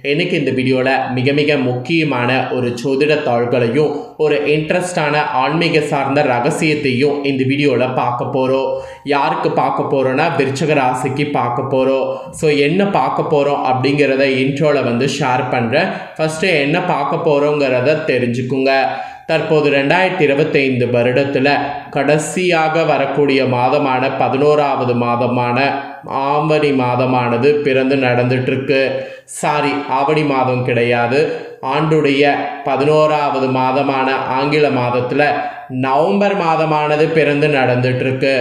இன்னைக்கு இந்த வீடியோவில் மிக மிக முக்கியமான ஒரு ஜோதிட தாள்களையும் ஒரு இன்ட்ரெஸ்டான ஆன்மீக சார்ந்த ரகசியத்தையும் இந்த வீடியோவில் பார்க்க போகிறோம். யாருக்கு பார்க்க போகிறோன்னா விருச்சிக ராசிக்கு பார்க்க போகிறோம். ஸோ என்ன பார்க்க போகிறோம் அப்படிங்கிறத இன்ட்ரோவில் ஷேர் பண்ணுறேன். ஃபஸ்ட்டு என்ன பார்க்க போகிறோங்கிறத தெரிஞ்சுக்குங்க. தற்போது 2025 வருடத்தில் கடைசியாக வரக்கூடிய மாதமான 11வது மாதமான ஆவணி மாதமானது பிறந்து நடந்துட்டுருக்கு. ஆவணி மாதம் கிடையாது, ஆண்டுடைய 11வது மாதமான ஆங்கில மாதத்தில் நவம்பர் மாதமானது பிறந்து நடந்துட்டுருக்கு.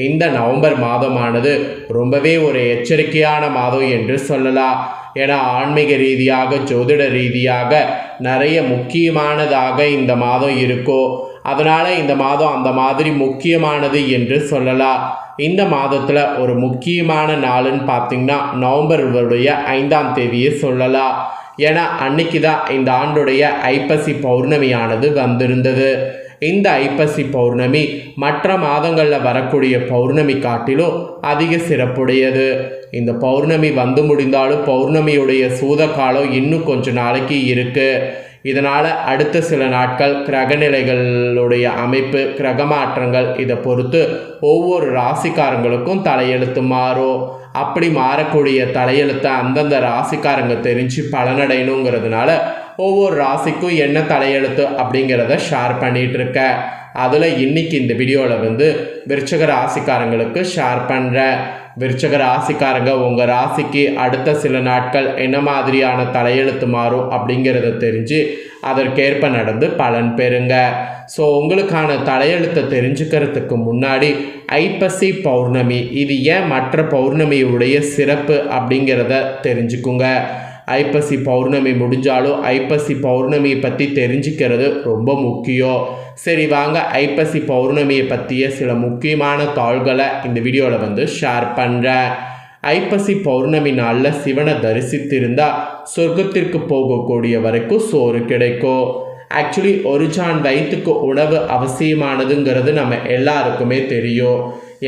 இந்த நவம்பர் மாதமானது ரொம்பவே ஒரு எச்சரிக்கையான மாதம் என்று சொல்லலாம். ஏன்னா ஆன்மீக ரீதியாக ஜோதிட ரீதியாக நிறைய முக்கியமானதாக இந்த மாதம் இருக்கும். அதனால் இந்த மாதம் அந்த மாதிரி முக்கியமானது என்று சொல்லலாம். இந்த மாதத்தில் ஒரு முக்கியமான நாளுன்னு பார்த்திங்கன்னா நவம்பருடைய 5ஆம் தேதியை சொல்லலாம். ஏன்னா அன்னைக்கு தான் இந்த ஆண்டுடைய ஐப்பசி பௌர்ணமியானது வந்திருந்தது. இந்த ஐப்பசி பௌர்ணமி மற்ற மாதங்களில் வரக்கூடிய பௌர்ணமி காட்டிலும் அதிக சிறப்புடையது. இந்த பௌர்ணமி வந்து முடிந்தாலும் பௌர்ணமியுடைய சூத காலம் இன்னும் கொஞ்ச நாளைக்கு இருக்குது. இதனால் அடுத்த சில நாட்கள் கிரகநிலைகளுடைய அமைப்பு, கிரக மாற்றங்கள் இதை பொறுத்து ஒவ்வொரு ராசிக்காரங்களுக்கும் தலையெழுத்து மாறும். அப்படி மாறக்கூடிய தலையெழுத்தை அந்தந்த ராசிக்காரங்க தெரிஞ்சு பலனடையணுங்கிறதுனால ஒவ்வொரு ராசிக்கும் என்ன தலையெழுத்து அப்படிங்கிறத ஷேர் பண்ணிகிட்ருக்கேன். அதில் இன்றைக்கி இந்த வீடியோவில் விருச்சிக ராசிக்காரங்களுக்கு ஷேர் பண்ணுறேன். விருச்சிக ராசிக்காரங்க உங்கள் ராசிக்கு அடுத்த சில நாட்கள் என்ன மாதிரியான தலையெழுத்து மாறும் அப்படிங்கிறத தெரிஞ்சு அதற்கேற்ப நடந்து பலன் பெறுங்க. ஸோ உங்களுக்கான தலையெழுத்தை தெரிஞ்சுக்கிறதுக்கு முன்னாடி ஐப்பசி பௌர்ணமி இது ஏன் மற்ற பௌர்ணமியுடைய சிறப்பு அப்படிங்கிறத தெரிஞ்சுக்குங்க. ஐப்பசி பௌர்ணமி முடிஞ்சாலும் ஐப்பசி பௌர்ணமியை பற்றி தெரிஞ்சுக்கிறது ரொம்ப முக்கியம். சரி வாங்க, ஐப்பசி பௌர்ணமியை பற்றிய சில முக்கியமான தாள்களை இந்த வீடியோவில் ஷேர் பண்ணுறேன். ஐப்பசி பௌர்ணமி நாளில் சிவனை தரிசித்திருந்தால் சொர்க்கத்திற்கு போகக்கூடிய வரைக்கும் சோறு கிடைக்கும். ஆக்சுவலி ஒரு ஜான் வயிற்றுக்கு உணவு அவசியமானதுங்கிறது நம்ம எல்லாருக்குமே தெரியும்.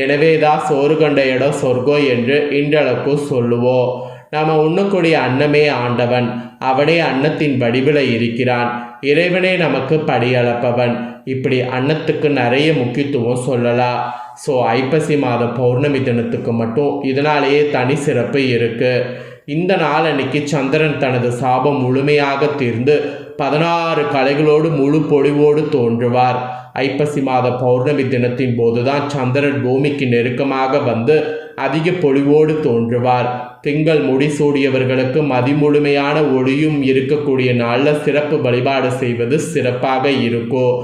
எனவே தான் சோறு கண்ட இடம் சொர்க்கம் என்று இன்றளவுக்கு சொல்லுவோம். நாம் உண்ணக்கூடிய அன்னமே ஆண்டவன், அவனே அன்னத்தின் வடிவில் இருக்கிறான், இறைவனே நமக்கு படியளப்பவன். இப்படி அன்னத்துக்கு நிறைய முக்கியத்துவம் சொல்லலாம். ஸோ ஐப்பசி மாத பௌர்ணமி தினத்துக்கு மட்டும் இதனாலேயே தனி சிறப்பு இருக்குது. இந்த நாள் அன்னைக்கு சந்திரன் தனது சாபம் முழுமையாக தீர்ந்து 16 கலைகளோடு முழு பொழிவோடு தோன்றுவார். ஐப்பசி மாத பௌர்ணமி தினத்தின் போதுதான் சந்திரன் பூமிக்கு நெருக்கமாக வந்து அதிக பொழிவோடு தோன்றுவார். திங்கள் முடிசூடியவர்களுக்கு மதிமுழுமையான ஒளியும் இருக்கக்கூடிய நாளில் சிறப்பு வழிபாடு செய்வது சிறப்பாக இருக்கும்.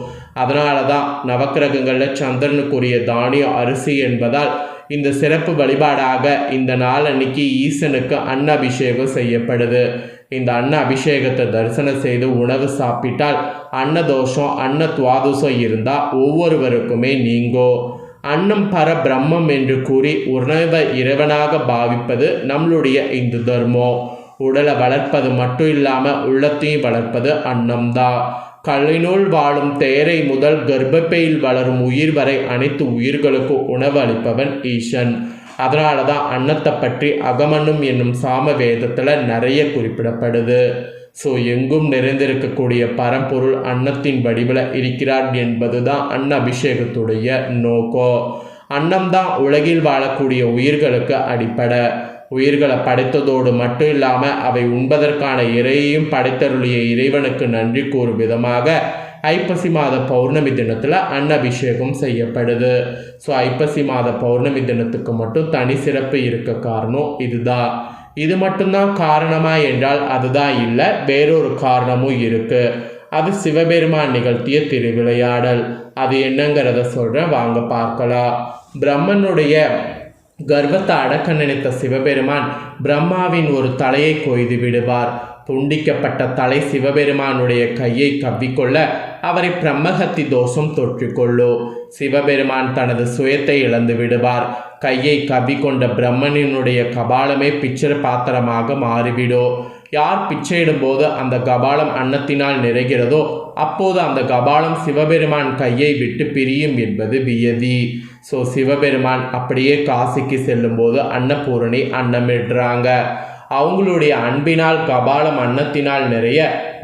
அதனால தான் நவக்கிரகங்களில் சந்திரனுக்குரிய தானியம் அரிசி என்பதால் இந்த சிறப்பு வழிபாடாக இந்த நாள் அன்னைக்கு ஈசனுக்கு அன்ன அபிஷேகம் செய்யப்படுது. இந்த அன்ன அபிஷேகத்தை தரிசனம் செய்து உணவு சாப்பிட்டால் அன்னதோஷம் அன்ன துவாதோஷம் இருந்தால் ஒவ்வொருவருக்குமே நீங்கும். அன்னம் பர பிரம்மம் என்று கூறி உணவை இறைவனாக பாவிப்பது நம்மளுடைய இந்து தர்மம். உடலை வளர்ப்பது மட்டும் இல்லாமல் உள்ளத்தையும் வளர்ப்பது அன்னம்தான். கல்லினுள் வாழும் தேரை முதல் கர்ப்பப்பையில் வளரும் உயிர் வரை அனைத்து உயிர்களுக்கும் உணவு அளிப்பவன் ஈசன். அதனால தான் அன்னத்தை பற்றி அகமன்னும் என்னும் சாம வேதத்தில் நிறைய குறிப்பிடப்படுது. ஸோ எங்கும் நிறைந்திருக்கக்கூடிய பரம்பொருள் அன்னத்தின் வடிவில் இருக்கிறார் என்பது தான் அன்ன அபிஷேகத்துடைய நோக்கம். அன்னம்தான் உலகில் வாழக்கூடிய உயிர்களுக்கு அடிப்படை. உயிர்களை படைத்ததோடு மட்டும் இல்லாமல் அவை உண்பதற்கான இறையையும் படைத்தருளிய இறைவனுக்கு நன்றி கூறும் விதமாக ஐப்பசி மாத பௌர்ணமி தினத்தில் அன்ன அபிஷேகம் செய்யப்படுது. ஸோ ஐப்பசி மாத பௌர்ணமி தினத்துக்கு மட்டும் தனி சிறப்பு இருக்க காரணம் இதுதான். இது மட்டும்தான் காரணமா என்றால் அதுதான் இல்லை, வேறொரு காரணமும் இருக்குது. அது சிவபெருமான் நிகழ்த்திய திருவிளையாடல். அது என்னங்கிறத சொல்கிறேன், வாங்க பார்க்கலாம். பிரம்மனுடைய கர்வத்தை அடக்க நினைத்த சிவபெருமான் பிரம்மாவின் ஒரு தலையை கொய்து விடுவார். துண்டிக்கப்பட்ட தலை சிவபெருமானுடைய கையை கவ்விக்கொள்ள அவரை பிரம்மஹத்தி தோஷம் தொற்றிக்கொள்ளும். சிவபெருமான் தனது சுயத்தை இழந்து விடுவார். கையை கவ்விக்கொண்ட பிரம்மனினுடைய கபாலமே பிச்சை பாத்திரமாக மாறிவிடும். யார் பிச்சையிடும்போது அந்த கபாலம் அன்னத்தினால் நிறைகிறதோ அப்போது அந்த கபாலம் சிவபெருமான் கையை விட்டு பிரியும் என்பது வியதி. ஸோ சிவபெருமான் அப்படியே காசிக்கு செல்லும்போது அன்னபூரணி அன்னமிடுறாங்க. அவங்களுடைய அன்பினால் கபாலம் அன்னத்தினால் நிறைய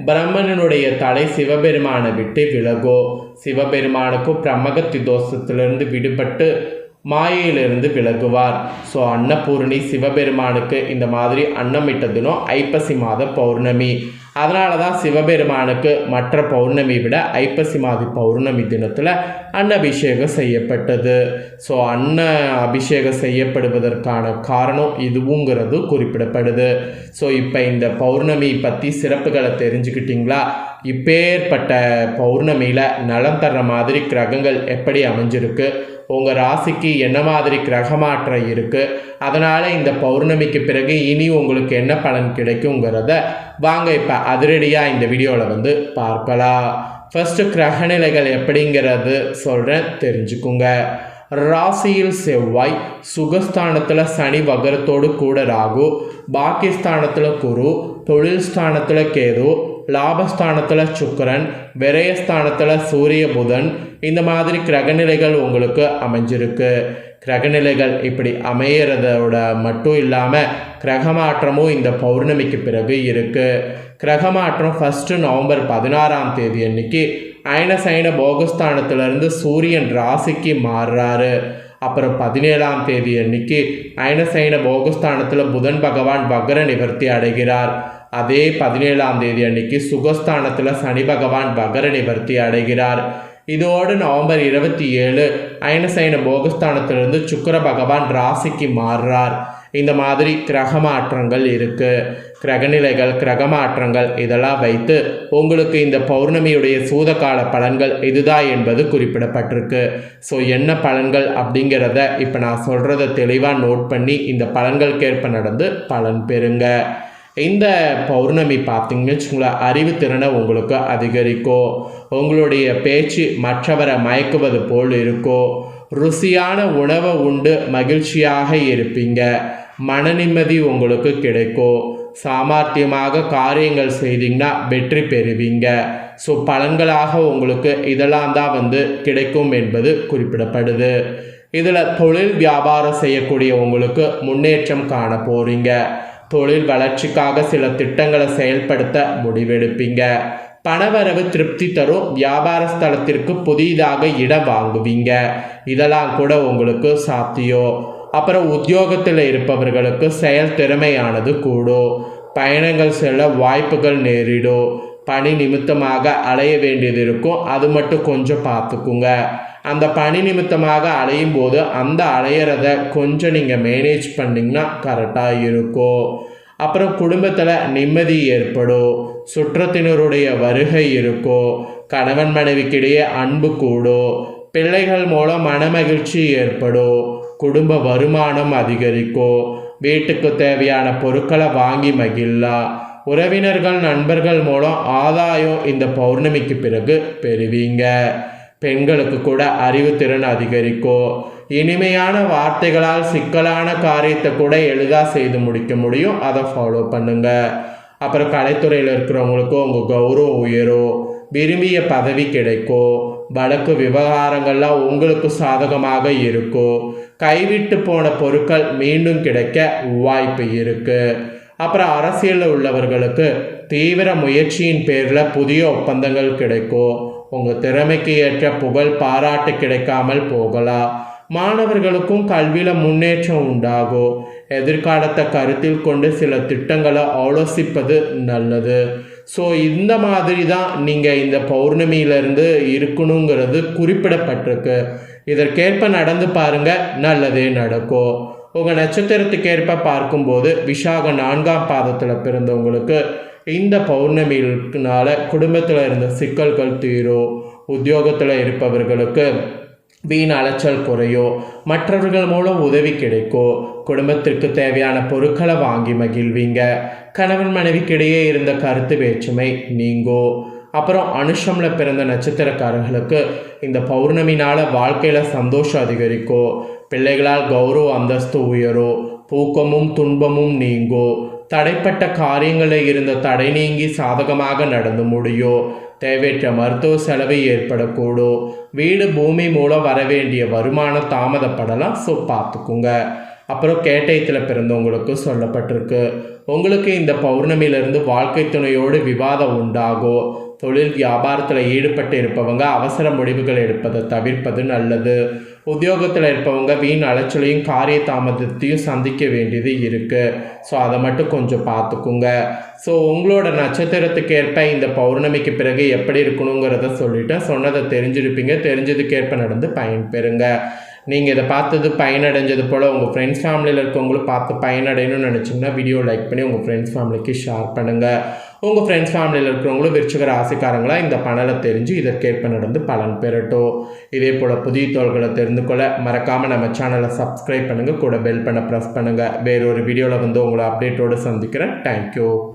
பிரம்மனுடைய தலை சிவபெருமானை விட்டு விலகோ. சிவபெருமானுக்கும் பிரம்மகத்தி தோஷத்திலிருந்து விடுபட்டு மாயையிலிருந்து விலகுவார். ஸோ அன்னபூரணி சிவபெருமானுக்கு இந்த மாதிரி அன்னமிட்ட தினம் ஐப்பசி மாத பௌர்ணமி. அதனால தான் சிவபெருமானுக்கு மற்ற பௌர்ணமி விட ஐப்பசி மாத பௌர்ணமி தினத்தில் அன்னபிஷேகம் செய்யப்பட்டது. ஸோ அன்ன அபிஷேகம் செய்யப்படுவதற்கான காரணம் இதுவுங்கிறது குறிப்பிடப்படுது. ஸோ இப்போ இந்த பௌர்ணமி பற்றி சிறப்புகளை தெரிஞ்சுக்கிட்டிங்களா? இப்பேற்பட்ட பௌர்ணமியில் நலம் தர்ற மாதிரி கிரகங்கள் எப்படி அமைஞ்சிருக்கு, உங்கள் ராசிக்கு என்ன மாதிரி கிரகமாற்றம் இருக்குது, அதனால் இந்த பௌர்ணமிக்கு பிறகு இனி உங்களுக்கு என்ன பலன் கிடைக்குங்கிறத வாங்க இப்போ அதிரடியாக இந்த வீடியோவில் பார்க்கலாம். ஃபஸ்ட்டு கிரகநிலைகள் எப்படிங்கிறது சொல்கிறேன், தெரிஞ்சுக்குங்க. ராசியில் செவ்வாய், சுகஸ்தானத்தில் சனி வகரத்தோடு கூட ராகு, பாக்கியஸ்தானத்தில் குரு, தொழில் ஸ்தானத்தில் கேது, லாபஸ்தானத்தில் சுக்கிரன், விரயஸ்தானத்தில் சூரிய புதன், இந்த மாதிரி கிரகநிலைகள் உங்களுக்கு அமைஞ்சிருக்கு. கிரகநிலைகள் இப்படி அமையிறதோட மட்டும் இல்லாமல் கிரகமாற்றமும் இந்த பௌர்ணமிக்கு பிறகு இருக்குது. கிரகமாற்றம் ஃபஸ்ட்டு நவம்பர் 16 அன்னைக்கு அயனசைன போகஸ்தானத்திலிருந்து சூரியன் ராசிக்கு மாறுறாரு. அப்புறம் 17 அன்னைக்கு அயனசைன போகஸ்தானத்தில் புதன் பகவான் வக்ர நிவர்த்தி அடைகிறார். அதே 17 அன்னைக்கு சுகஸ்தானத்தில் சனி பகவான் வக்ர நிவர்த்தி அடைகிறார். இதோடு நவம்பர் 27 அயனசைன போகஸ்தானத்திலிருந்து சுக்கிர பகவான் ராசிக்கு மாறுறார். இந்த மாதிரி கிரகமாற்றங்கள் இருக்குது. கிரகநிலைகள், கிரகமாற்றங்கள் இதெல்லாம் வைத்து உங்களுக்கு இந்த பௌர்ணமியுடைய சூதகால பலன்கள் இதுதான் என்பது குறிப்பிடப்பட்டிருக்கு. ஸோ என்ன பலன்கள் அப்படிங்கிறத இப்போ நான் சொல்கிறத தெளிவாக நோட் பண்ணி இந்த பலன்களுக்கேற்ப நடந்து பலன் பெறுங்க. இந்த பௌர்ணமி பார்த்திங்கன்னு வச்சுங்களேன், அறிவுத்திறனை உங்களுக்கு அதிகரிக்கும். உங்களுடைய பேச்சு மற்றவரை மயக்குவது போல் இருக்கும். ருசியான உணவை உண்டு மகிழ்ச்சியாக இருப்பீங்க. மன நிம்மதி உங்களுக்கு கிடைக்கும். சாமர்த்தியமாக காரியங்கள் செய்தீங்கன்னா வெற்றி பெறுவீங்க. ஸோ பலன்களாக உங்களுக்கு இதெல்லாம் தான் கிடைக்கும் என்பது குறிப்பிடப்படுது. இதில் தொழில் வியாபாரம் செய்யக்கூடிய உங்களுக்கு முன்னேற்றம் காண போகிறீங்க. தொழில் வளர்ச்சிக்காக சில திட்டங்களை செயல்படுத்த முடிவெடுப்பீங்க. பணவரவு திருப்தி தரும். வியாபார ஸ்தலத்திற்கு புதிதாக இடம் வாங்குவீங்க. இதெல்லாம் கூட உங்களுக்கு சாத்தியம். அப்புறம் உத்தியோகத்தில் இருப்பவர்களுக்கு செயல் திறமையானது கூடும். பயணங்கள் செல்ல வாய்ப்புகள் நேரிடும். பணி நிமித்தமாக அலைய வேண்டியது இருக்கும், அது மட்டும் கொஞ்சம் பார்த்துக்குங்க. அந்த பணி நிமித்தமாக அலையும் போது அந்த அலையிறத கொஞ்சம் நீங்கள் மேனேஜ் பண்ணிங்கன்னா கரெக்டாக இருக்கும். அப்புறம் குடும்பத்தில் நிம்மதி ஏற்படும். சுற்றத்தினருடைய வருகை இருக்கும். கணவன் மனைவிக்கிடையே அன்பு கூடும். பிள்ளைகள் மூலம் மனமகிழ்ச்சி ஏற்படும். குடும்ப வருமானம் அதிகரிக்கும். வீட்டுக்கு தேவையான பொருட்களை வாங்கி மகிழலாம். உறவினர்கள், நண்பர்கள் மூலம் ஆதாயம் இந்த பௌர்ணமிக்கு பிறகு பெறுவீங்க. பெண்களுக்கு கூட அறிவுத்திறன் அதிகரிக்கும். இனிமையான வார்த்தைகளால் சிக்கலான காரியத்தை கூட எளிதாக செய்து முடிக்க முடியும். அதை ஃபாலோ பண்ணுங்க. அப்புறம் கலைத்துறையில் இருக்கிறவங்களுக்கும் உங்கள் கௌரவம் உயரும். விரும்பிய பதவி கிடைக்கும். வழக்கு விவகாரங்கள்லாம் உங்களுக்கு சாதகமாக இருக்கும். கைவிட்டு போன பொருட்கள் மீண்டும் கிடைக்க வாய்ப்பு இருக்குது. அப்புறம் அரசியலில் உள்ளவர்களுக்கு தீவிர முயற்சியின் பேரில் புதிய ஒப்பந்தங்கள் கிடைக்கும். உங்கள் திறமைக்கு ஏற்ற புகழ், பாராட்டு கிடைக்காமல் போகலாம். மாணவர்களுக்கும் கல்வியில் முன்னேற்றம் உண்டாகும். எதிர்காலத்தை கருத்தில் கொண்டு சில திட்டங்களை ஆலோசிப்பது நல்லது. ஸோ இந்த மாதிரி தான் நீங்கள் இந்த பௌர்ணமியிலேருந்து இருக்கணுங்கிறது குறிப்பிடப்பட்டிருக்கு. இதற்கேற்ப நடந்து பாருங்கள், நல்லதே நடக்கும். உங்கள் நட்சத்திரத்துக்கேற்ப பார்க்கும்போது விசாக 4ஆம் பாதத்தில் பிறந்தவங்களுக்கு இந்த பௌர்ணமியினால குடும்பத்தில் இருந்த சிக்கல்கள் தீரும். உத்தியோகத்தில் இருப்பவர்களுக்கு வீண் அலைச்சல் குறையும். மற்றவர்கள் மூலம் உதவி கிடைக்கும். குடும்பத்திற்கு தேவையான பொருட்களை வாங்கி மகிழ்வீங்க. கணவன் மனைவிக்கிடையே இருந்த கருத்து வேற்றுமை நீங்கும். அப்புறம் அனுஷமில் பிறந்த நட்சத்திரக்காரர்களுக்கு இந்த பௌர்ணமினால் வாழ்க்கையில் சந்தோஷம் அதிகரிக்கும். பிள்ளைகளால் கௌரவ அந்தஸ்து உயரும். தூக்கமும் துன்பமும் நீங்கும். தடைப்பட்ட காரியங்களில் இருந்த தடை நீங்கி சாதகமாக நடந்து முடியும். தேவையற்ற மருத்துவ செலவு ஏற்படக்கூடும். வீடு பூமி மூலம் வர வேண்டிய வருமானம் தாமதப்படலாம். ஸோ பார்த்துக்குங்க. அப்புறம் கேட்டயத்தில் பிறந்தவங்களுக்கு சொல்லப்பட்டிருக்கு, உங்களுக்கு இந்த பௌர்ணமியிலிருந்து வாழ்க்கை துணையோடு விவாதம் உண்டாகும். தொழில் வியாபாரத்தில் ஈடுபட்டு இருப்பவங்க அவசர முடிவுகள் எடுப்பதை தவிர்ப்பது நல்லது. உத்தியோகத்தில் இருப்பவங்க வீண் அலைச்சலையும் காரிய தாமதத்தையும் சந்திக்க வேண்டியது இருக்குது. ஸோ அதை மட்டும் கொஞ்சம் பார்த்துக்குங்க. ஸோ உங்களோட நட்சத்திரத்துக்கு ஏற்ப இந்த பௌர்ணமிக்கு பிறகு எப்படி இருக்கணுங்கிறத சொல்லிவிட்டு சொன்னதை தெரிஞ்சிருப்பீங்க. தெரிஞ்சதுக்கேற்ப நடந்து பயன்பெறுங்க. நீங்கள் இதை பார்த்தது பயனடைஞ்சது போல் உங்கள் ஃப்ரெண்ட்ஸ் ஃபேமிலியில் இருக்கவங்களும் பார்த்து பயனடையணும்னு நினச்சிங்கன்னா வீடியோ லைக் பண்ணி உங்கள் ஃப்ரெண்ட்ஸ் ஃபேமிலிக்கு ஷேர் பண்ணுங்கள். உங்கள் ஃப்ரெண்ட்ஸ் ஃபேமிலியில் இருக்கிறவங்களும் விருச்சிக ராசிக்காரங்களாக இந்த பலனை தெரிஞ்சு இதற்கேற்ப நடந்து பலன் பெறட்டும். இதே போல் புதிய தகவல்களை தெரிந்து கொள்ள மறக்காமல் நம்ம சேனலை சப்ஸ்கிரைப் பண்ணுங்கள். கூட பெல் பண்ண ப்ரெஸ் பண்ணுங்கள். வேறொரு வீடியோவில் வந்து உங்களை அப்டேட்டோடு சந்திக்கிறேன். தேங்க்யூ.